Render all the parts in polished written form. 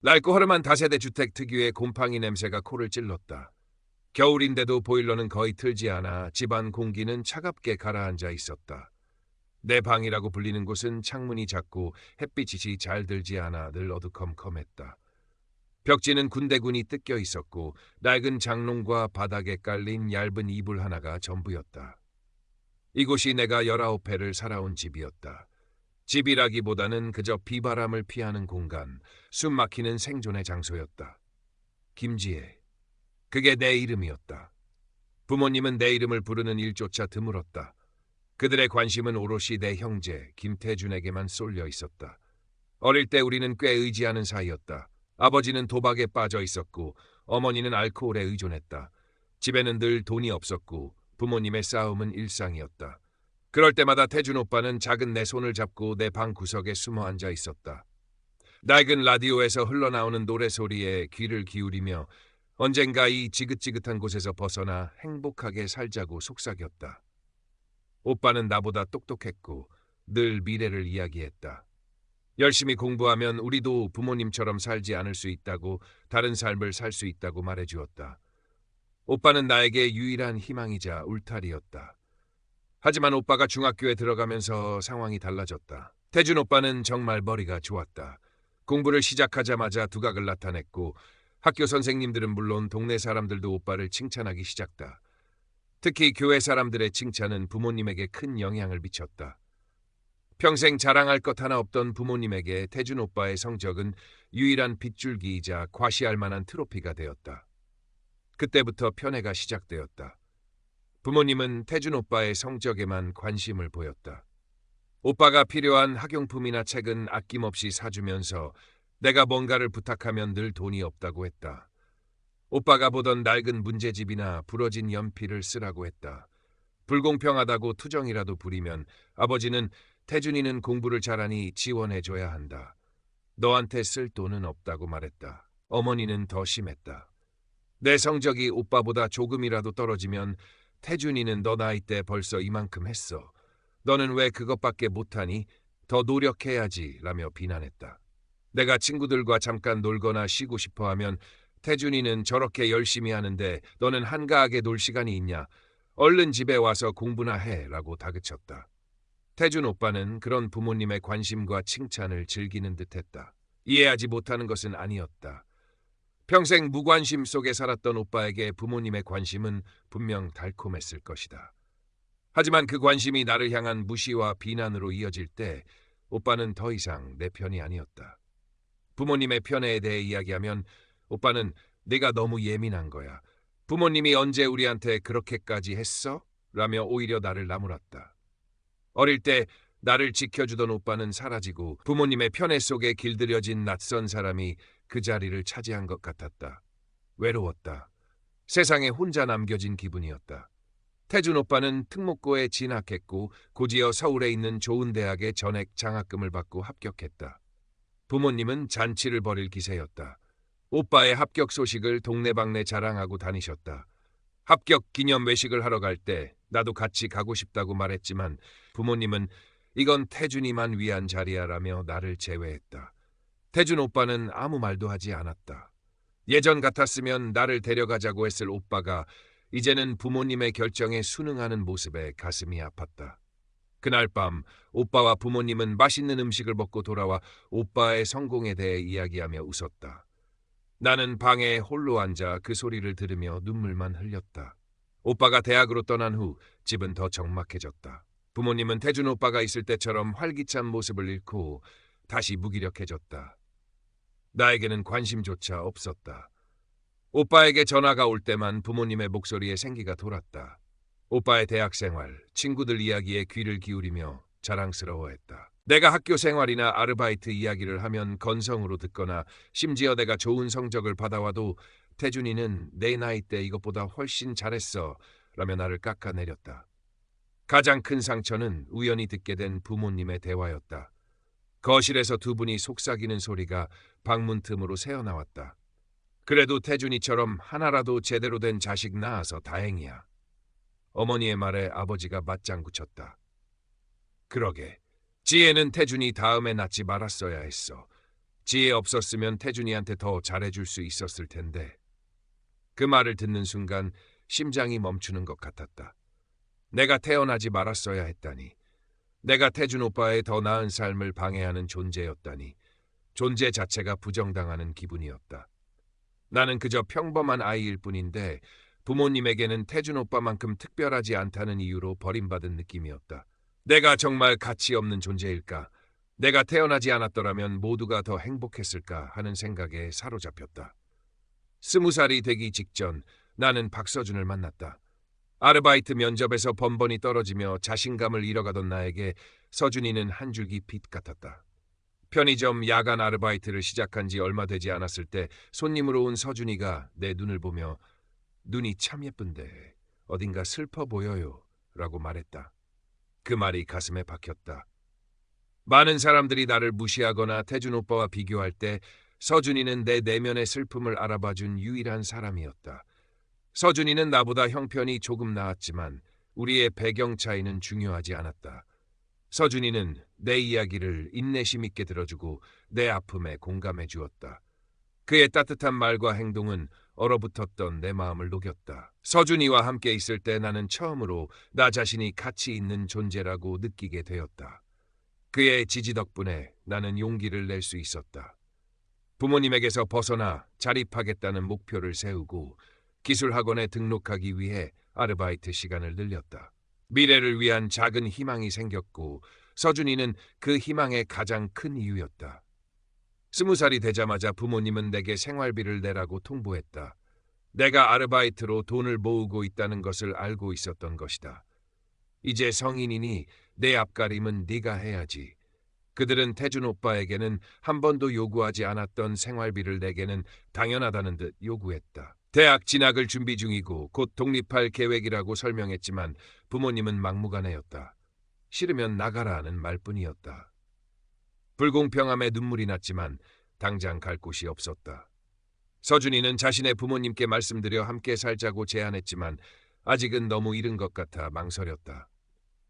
낡고 허름한 다세대 주택 특유의 곰팡이 냄새가 코를 찔렀다. 겨울인데도 보일러는 거의 틀지 않아 집안 공기는 차갑게 가라앉아 있었다. 내 방이라고 불리는 곳은 창문이 작고 햇빛이 잘 들지 않아 늘 어두컴컴했다. 벽지는 군데군이 뜯겨 있었고 낡은 장롱과 바닥에 깔린 얇은 이불 하나가 전부였다. 이곳이 내가 19회를 살아온 집이었다. 집이라기보다는 그저 비바람을 피하는 공간, 숨 막히는 생존의 장소였다. 김지혜. 그게 내 이름이었다. 부모님은 내 이름을 부르는 일조차 드물었다. 그들의 관심은 오롯이 내 형제 김태준에게만 쏠려 있었다. 어릴 때 우리는 꽤 의지하는 사이였다. 아버지는 도박에 빠져 있었고 어머니는 알코올에 의존했다. 집에는 늘 돈이 없었고 부모님의 싸움은 일상이었다. 그럴 때마다 태준 오빠는 작은 내 손을 잡고 내 방 구석에 숨어 앉아 있었다. 낡은 라디오에서 흘러나오는 노래소리에 귀를 기울이며 언젠가 이 지긋지긋한 곳에서 벗어나 행복하게 살자고 속삭였다. 오빠는 나보다 똑똑했고 늘 미래를 이야기했다. 열심히 공부하면 우리도 부모님처럼 살지 않을 수 있다고, 다른 삶을 살 수 있다고 말해주었다. 오빠는 나에게 유일한 희망이자 울타리였다. 하지만 오빠가 중학교에 들어가면서 상황이 달라졌다. 태준 오빠는 정말 머리가 좋았다. 공부를 시작하자마자 두각을 나타냈고 학교 선생님들은 물론 동네 사람들도 오빠를 칭찬하기 시작했다. 특히 교회 사람들의 칭찬은 부모님에게 큰 영향을 미쳤다. 평생 자랑할 것 하나 없던 부모님에게 태준 오빠의 성적은 유일한 빗줄기이자 과시할 만한 트로피가 되었다. 그때부터 편애가 시작되었다. 부모님은 태준 오빠의 성적에만 관심을 보였다. 오빠가 필요한 학용품이나 책은 아낌없이 사주면서 내가 뭔가를 부탁하면 늘 돈이 없다고 했다. 오빠가 보던 낡은 문제집이나 부러진 연필을 쓰라고 했다. 불공평하다고 투정이라도 부리면 아버지는 태준이는 공부를 잘하니 지원해줘야 한다. 너한테 쓸 돈은 없다고 말했다. 어머니는 더 심했다. 내 성적이 오빠보다 조금이라도 떨어지면 태준이는 너 나이 때 벌써 이만큼 했어. 너는 왜 그것밖에 못하니? 더 노력해야지 라며 비난했다. 내가 친구들과 잠깐 놀거나 쉬고 싶어 하면 태준이는 저렇게 열심히 하는데 너는 한가하게 놀 시간이 있냐? 얼른 집에 와서 공부나 해 라고 다그쳤다. 태준 오빠는 그런 부모님의 관심과 칭찬을 즐기는 듯했다. 이해하지 못하는 것은 아니었다. 평생 무관심 속에 살았던 오빠에게 부모님의 관심은 분명 달콤했을 것이다. 하지만 그 관심이 나를 향한 무시와 비난으로 이어질 때 오빠는 더 이상 내 편이 아니었다. 부모님의 편애에 대해 이야기하면 오빠는 네가 너무 예민한 거야. 부모님이 언제 우리한테 그렇게까지 했어? 라며 오히려 나를 나무랐다. 어릴 때 나를 지켜주던 오빠는 사라지고 부모님의 편애 속에 길들여진 낯선 사람이 그 자리를 차지한 것 같았다. 외로웠다. 세상에 혼자 남겨진 기분이었다. 태준 오빠는 특목고에 진학했고 곧이어 서울에 있는 좋은 대학에 전액 장학금을 받고 합격했다. 부모님은 잔치를 벌일 기세였다. 오빠의 합격 소식을 동네방네 자랑하고 다니셨다. 합격 기념 외식을 하러 갈 때 나도 같이 가고 싶다고 말했지만 부모님은 이건 태준이만 위한 자리야라며 나를 제외했다. 태준 오빠는 아무 말도 하지 않았다. 예전 같았으면 나를 데려가자고 했을 오빠가 이제는 부모님의 결정에 순응하는 모습에 가슴이 아팠다. 그날 밤 오빠와 부모님은 맛있는 음식을 먹고 돌아와 오빠의 성공에 대해 이야기하며 웃었다. 나는 방에 홀로 앉아 그 소리를 들으며 눈물만 흘렸다. 오빠가 대학으로 떠난 후 집은 더 적막해졌다. 부모님은 태준 오빠가 있을 때처럼 활기찬 모습을 잃고 다시 무기력해졌다. 나에게는 관심조차 없었다. 오빠에게 전화가 올 때만 부모님의 목소리에 생기가 돌았다. 오빠의 대학 생활, 친구들 이야기에 귀를 기울이며 자랑스러워했다. 내가 학교 생활이나 아르바이트 이야기를 하면 건성으로 듣거나 심지어 내가 좋은 성적을 받아와도 태준이는 내 나이 때 이것보다 훨씬 잘했어 라며 나를 깎아내렸다. 가장 큰 상처는 우연히 듣게 된 부모님의 대화였다. 거실에서 두 분이 속삭이는 소리가 방문 틈으로 새어나왔다. 그래도 태준이처럼 하나라도 제대로 된 자식 낳아서 다행이야. 어머니의 말에 아버지가 맞장구 쳤다. 그러게, 지혜는 태준이 다음에 낳지 말았어야 했어. 지혜 없었으면 태준이한테 더 잘해줄 수 있었을 텐데. 그 말을 듣는 순간 심장이 멈추는 것 같았다. 내가 태어나지 말았어야 했다니. 내가 태준 오빠의 더 나은 삶을 방해하는 존재였다니. 존재 자체가 부정당하는 기분이었다. 나는 그저 평범한 아이일 뿐인데 부모님에게는 태준 오빠만큼 특별하지 않다는 이유로 버림받은 느낌이었다. 내가 정말 가치 없는 존재일까? 내가 태어나지 않았더라면 모두가 더 행복했을까 하는 생각에 사로잡혔다. 20살이 되기 직전 나는 박서준을 만났다. 아르바이트 면접에서 번번이 떨어지며 자신감을 잃어가던 나에게 서준이는 한 줄기 빛 같았다. 편의점 야간 아르바이트를 시작한 지 얼마 되지 않았을 때 손님으로 온 서준이가 내 눈을 보며 눈이 참 예쁜데 어딘가 슬퍼 보여요 라고 말했다. 그 말이 가슴에 박혔다. 많은 사람들이 나를 무시하거나 태준 오빠와 비교할 때 서준이는 내 내면의 슬픔을 알아봐준 유일한 사람이었다. 서준이는 나보다 형편이 조금 나았지만 우리의 배경 차이는 중요하지 않았다. 서준이는 내 이야기를 인내심 있게 들어주고 내 아픔에 공감해 주었다. 그의 따뜻한 말과 행동은 얼어붙었던 내 마음을 녹였다. 서준이와 함께 있을 때 나는 처음으로 나 자신이 가치 있는 존재라고 느끼게 되었다. 그의 지지 덕분에 나는 용기를 낼 수 있었다. 부모님에게서 벗어나 자립하겠다는 목표를 세우고 기술학원에 등록하기 위해 아르바이트 시간을 늘렸다. 미래를 위한 작은 희망이 생겼고 서준이는 그 희망의 가장 큰 이유였다. 20살이 되자마자 부모님은 내게 생활비를 내라고 통보했다. 내가 아르바이트로 돈을 모으고 있다는 것을 알고 있었던 것이다. 이제 성인이니 내 앞가림은 네가 해야지. 그들은 태준 오빠에게는 한 번도 요구하지 않았던 생활비를 내게는 당연하다는 듯 요구했다. 대학 진학을 준비 중이고 곧 독립할 계획이라고 설명했지만 부모님은 막무가내였다. 싫으면 나가라는 말뿐이었다. 불공평함에 눈물이 났지만 당장 갈 곳이 없었다. 서준이는 자신의 부모님께 말씀드려 함께 살자고 제안했지만 아직은 너무 이른 것 같아 망설였다.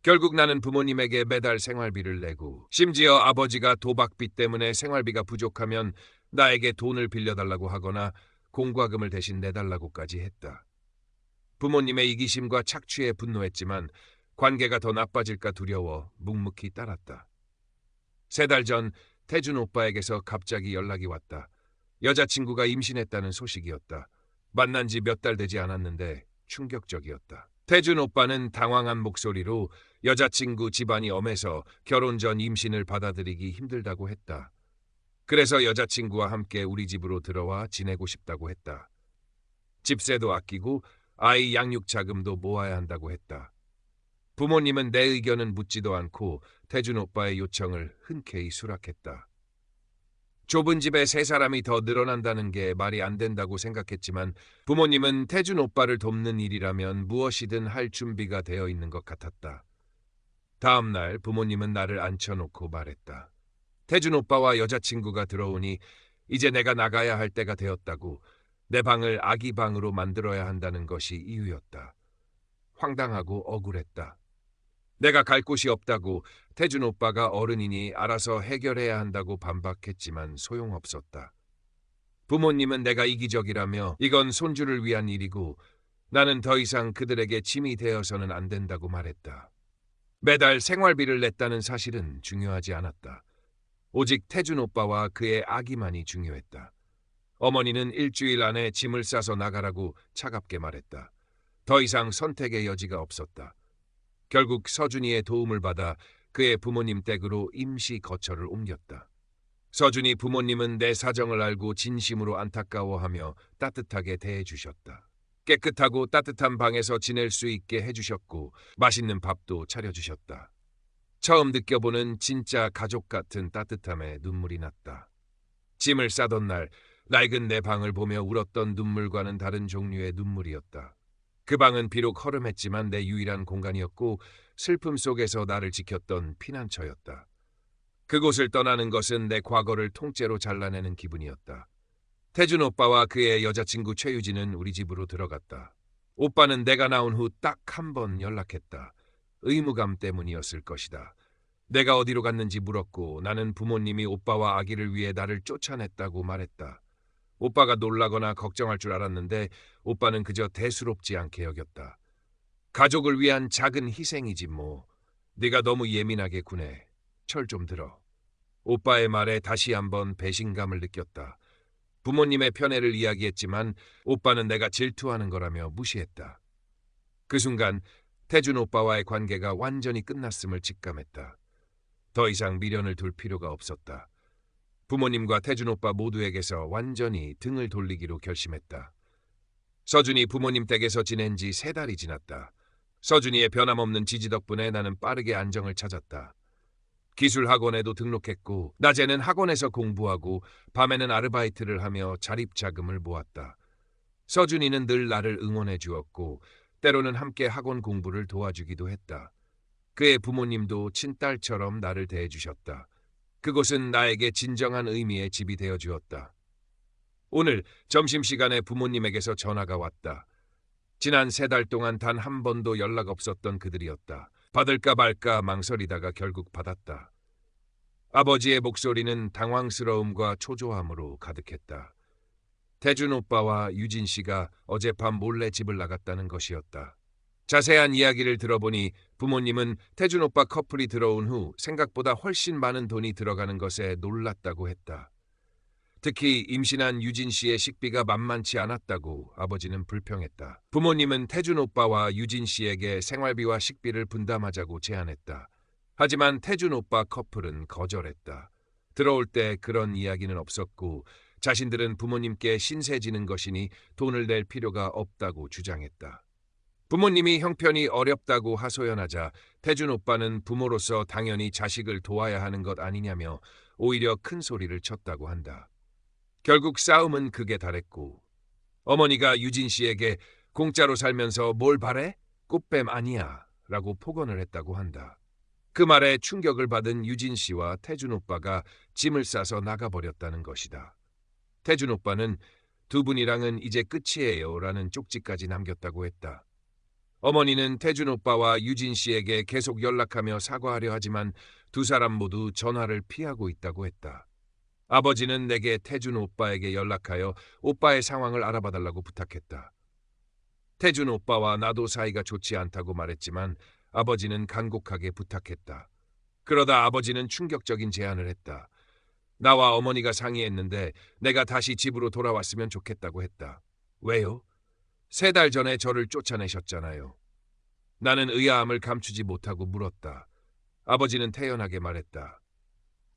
결국 나는 부모님에게 매달 생활비를 내고 심지어 아버지가 도박빚 때문에 생활비가 부족하면 나에게 돈을 빌려달라고 하거나 공과금을 대신 내달라고까지 했다. 부모님의 이기심과 착취에 분노했지만 관계가 더 나빠질까 두려워 묵묵히 따랐다. 3달 전 태준 오빠에게서 갑자기 연락이 왔다. 여자친구가 임신했다는 소식이었다. 만난 지 몇 달 되지 않았는데 충격적이었다. 태준 오빠는 당황한 목소리로 여자친구 집안이 엄해서 결혼 전 임신을 받아들이기 힘들다고 했다. 그래서 여자친구와 함께 우리 집으로 들어와 지내고 싶다고 했다. 집세도 아끼고 아이 양육 자금도 모아야 한다고 했다. 부모님은 내 의견은 묻지도 않고 태준 오빠의 요청을 흔쾌히 수락했다. 좁은 집에 3사람이 더 늘어난다는 게 말이 안 된다고 생각했지만 부모님은 태준 오빠를 돕는 일이라면 무엇이든 할 준비가 되어 있는 것 같았다. 다음 날 부모님은 나를 앉혀놓고 말했다. 태준 오빠와 여자친구가 들어오니 이제 내가 나가야 할 때가 되었다고 내 방을 아기 방으로 만들어야 한다는 것이 이유였다. 황당하고 억울했다. 내가 갈 곳이 없다고 태준 오빠가 어른이니 알아서 해결해야 한다고 반박했지만 소용없었다. 부모님은 내가 이기적이라며 이건 손주를 위한 일이고 나는 더 이상 그들에게 짐이 되어서는 안 된다고 말했다. 매달 생활비를 냈다는 사실은 중요하지 않았다. 오직 태준 오빠와 그의 아기만이 중요했다. 어머니는 일주일 안에 짐을 싸서 나가라고 차갑게 말했다. 더 이상 선택의 여지가 없었다. 결국 서준이의 도움을 받아 그의 부모님 댁으로 임시 거처를 옮겼다. 서준이 부모님은 내 사정을 알고 진심으로 안타까워하며 따뜻하게 대해주셨다. 깨끗하고 따뜻한 방에서 지낼 수 있게 해주셨고 맛있는 밥도 차려주셨다. 처음 느껴보는 진짜 가족 같은 따뜻함에 눈물이 났다. 짐을 싸던 날 낡은 내 방을 보며 울었던 눈물과는 다른 종류의 눈물이었다. 그 방은 비록 허름했지만 내 유일한 공간이었고 슬픔 속에서 나를 지켰던 피난처였다. 그곳을 떠나는 것은 내 과거를 통째로 잘라내는 기분이었다. 태준 오빠와 그의 여자친구 최유진은 우리 집으로 들어갔다. 오빠는 내가 나온 후 딱 한 번 연락했다. 의무감 때문이었을 것이다. 내가 어디로 갔는지 물었고 나는 부모님이 오빠와 아기를 위해 나를 쫓아냈다고 말했다. 오빠가 놀라거나 걱정할 줄 알았는데 오빠는 그저 대수롭지 않게 여겼다. 가족을 위한 작은 희생이지 뭐. 네가 너무 예민하게 구네. 철 좀 들어. 오빠의 말에 다시 한번 배신감을 느꼈다. 부모님의 편애를 이야기했지만 오빠는 내가 질투하는 거라며 무시했다. 그 순간 태준 오빠와의 관계가 완전히 끝났음을 직감했다. 더 이상 미련을 둘 필요가 없었다. 부모님과 태준 오빠 모두에게서 완전히 등을 돌리기로 결심했다. 서준이 부모님 댁에서 지낸 지 3달이 지났다. 서준이의 변함없는 지지 덕분에 나는 빠르게 안정을 찾았다. 기술 학원에도 등록했고 낮에는 학원에서 공부하고 밤에는 아르바이트를 하며 자립자금을 모았다. 서준이는 늘 나를 응원해 주었고 때로는 함께 학원 공부를 도와주기도 했다. 그의 부모님도 친딸처럼 나를 대해주셨다. 그곳은 나에게 진정한 의미의 집이 되어 주었다. 오늘 점심시간에 부모님에게서 전화가 왔다. 지난 3달 동안 단 한 번도 연락 없었던 그들이었다. 받을까 말까 망설이다가 결국 받았다. 아버지의 목소리는 당황스러움과 초조함으로 가득했다. 태준 오빠와 유진 씨가 어젯밤 몰래 집을 나갔다는 것이었다. 자세한 이야기를 들어보니 부모님은 태준 오빠 커플이 들어온 후 생각보다 훨씬 많은 돈이 들어가는 것에 놀랐다고 했다. 특히 임신한 유진 씨의 식비가 만만치 않았다고 아버지는 불평했다. 부모님은 태준 오빠와 유진 씨에게 생활비와 식비를 분담하자고 제안했다. 하지만 태준 오빠 커플은 거절했다. 들어올 때 그런 이야기는 없었고 자신들은 부모님께 신세 지는 것이니 돈을 낼 필요가 없다고 주장했다. 부모님이 형편이 어렵다고 하소연하자 태준 오빠는 부모로서 당연히 자식을 도와야 하는 것 아니냐며 오히려 큰 소리를 쳤다고 한다. 결국 싸움은 극에 달했고 어머니가 유진 씨에게 공짜로 살면서 뭘 바래? 꽃뱀 아니야 라고 폭언을 했다고 한다. 그 말에 충격을 받은 유진 씨와 태준 오빠가 짐을 싸서 나가버렸다는 것이다. 태준 오빠는 두 분이랑은 이제 끝이에요 라는 쪽지까지 남겼다고 했다. 어머니는 태준 오빠와 유진 씨에게 계속 연락하며 사과하려 하지만 두 사람 모두 전화를 피하고 있다고 했다. 아버지는 내게 태준 오빠에게 연락하여 오빠의 상황을 알아봐달라고 부탁했다. 태준 오빠와 나도 사이가 좋지 않다고 말했지만 아버지는 간곡하게 부탁했다. 그러다 아버지는 충격적인 제안을 했다. 나와 어머니가 상의했는데 내가 다시 집으로 돌아왔으면 좋겠다고 했다. 왜요? 3달 전에 저를 쫓아내셨잖아요. 나는 의아함을 감추지 못하고 물었다. 아버지는 태연하게 말했다.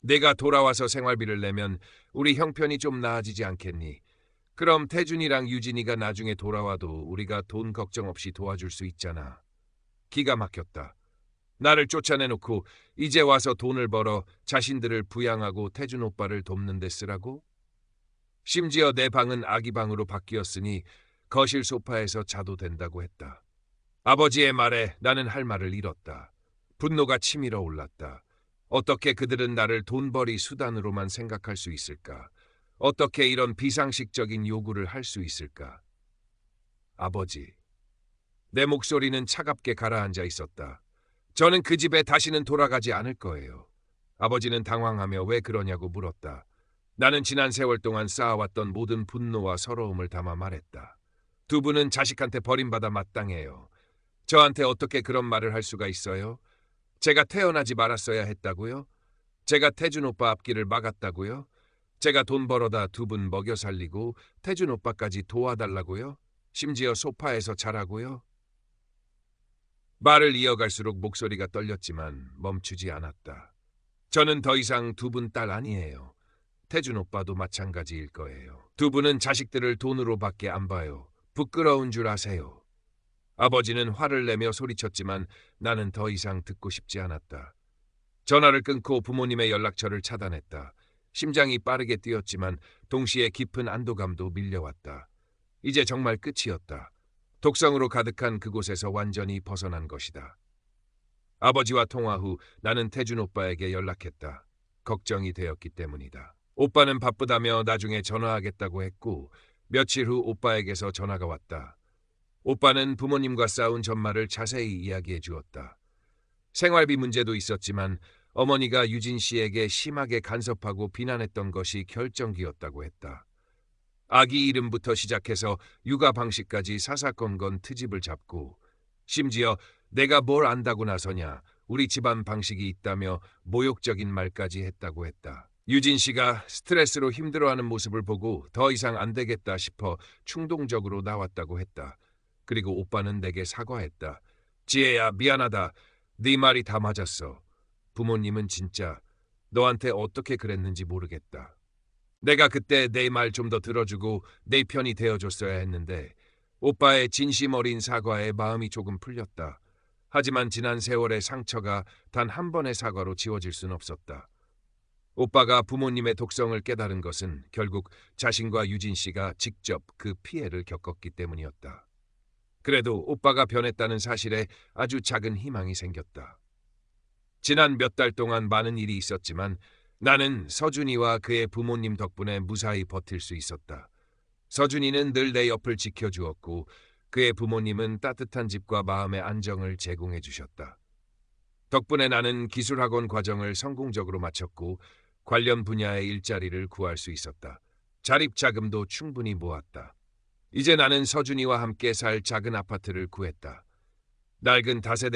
내가 돌아와서 생활비를 내면 우리 형편이 좀 나아지지 않겠니? 그럼 태준이랑 유진이가 나중에 돌아와도 우리가 돈 걱정 없이 도와줄 수 있잖아. 기가 막혔다. 나를 쫓아내놓고 이제 와서 돈을 벌어 자신들을 부양하고 태준 오빠를 돕는 데 쓰라고? 심지어 내 방은 아기 방으로 바뀌었으니 거실 소파에서 자도 된다고 했다. 아버지의 말에 나는 할 말을 잃었다. 분노가 치밀어 올랐다. 어떻게 그들은 나를 돈벌이 수단으로만 생각할 수 있을까? 어떻게 이런 비상식적인 요구를 할 수 있을까? 아버지. 내 목소리는 차갑게 가라앉아 있었다. 저는 그 집에 다시는 돌아가지 않을 거예요. 아버지는 당황하며 왜 그러냐고 물었다. 나는 지난 세월 동안 쌓아왔던 모든 분노와 서러움을 담아 말했다. 두 분은 자식한테 버림받아 마땅해요. 저한테 어떻게 그런 말을 할 수가 있어요? 제가 태어나지 말았어야 했다고요? 제가 태준 오빠 앞길을 막았다고요? 제가 돈 벌어다 두 분 먹여 살리고 태준 오빠까지 도와달라고요? 심지어 소파에서 자라고요? 말을 이어갈수록 목소리가 떨렸지만 멈추지 않았다. 저는 더 이상 두 분 딸 아니에요. 태준 오빠도 마찬가지일 거예요. 두 분은 자식들을 돈으로밖에 안 봐요. 부끄러운 줄 아세요. 아버지는 화를 내며 소리쳤지만 나는 더 이상 듣고 싶지 않았다. 전화를 끊고 부모님의 연락처를 차단했다. 심장이 빠르게 뛰었지만 동시에 깊은 안도감도 밀려왔다. 이제 정말 끝이었다. 독성으로 가득한 그곳에서 완전히 벗어난 것이다. 아버지와 통화 후 나는 태준 오빠에게 연락했다. 걱정이 되었기 때문이다. 오빠는 바쁘다며 나중에 전화하겠다고 했고 며칠 후 오빠에게서 전화가 왔다. 오빠는 부모님과 싸운 전말을 자세히 이야기해 주었다. 생활비 문제도 있었지만 어머니가 유진 씨에게 심하게 간섭하고 비난했던 것이 결정기였다고 했다. 아기 이름부터 시작해서 육아 방식까지 사사건건 트집을 잡고 심지어 내가 뭘 안다고 나서냐, 우리 집안 방식이 있다며 모욕적인 말까지 했다고 했다. 유진 씨가 스트레스로 힘들어하는 모습을 보고 더 이상 안 되겠다 싶어 충동적으로 나왔다고 했다. 그리고 오빠는 내게 사과했다. 지혜야, 미안하다. 네 말이 다 맞았어. 부모님은 진짜 너한테 어떻게 그랬는지 모르겠다. 내가 그때 내 말 좀 더 들어주고 내 편이 되어줬어야 했는데 오빠의 진심 어린 사과에 마음이 조금 풀렸다. 하지만 지난 세월의 상처가 단 한 번의 사과로 지워질 순 없었다. 오빠가 부모님의 독성을 깨달은 것은 결국 자신과 유진 씨가 직접 그 피해를 겪었기 때문이었다. 그래도 오빠가 변했다는 사실에 아주 작은 희망이 생겼다. 지난 몇 달 동안 많은 일이 있었지만 나는 서준이와 그의 부모님 덕분에 무사히 버틸 수 있었다. 서준이는 늘 내 옆을 지켜주었고 그의 부모님은 따뜻한 집과 마음의 안정을 제공해 주셨다. 덕분에 나는 기술학원 과정을 성공적으로 마쳤고 관련 분야의 일자리를 구할 수 있었다. 자립자금도 충분히 모았다. 이제 나는 서준이와 함께 살 작은 아파트를 구했다. 낡은 다세대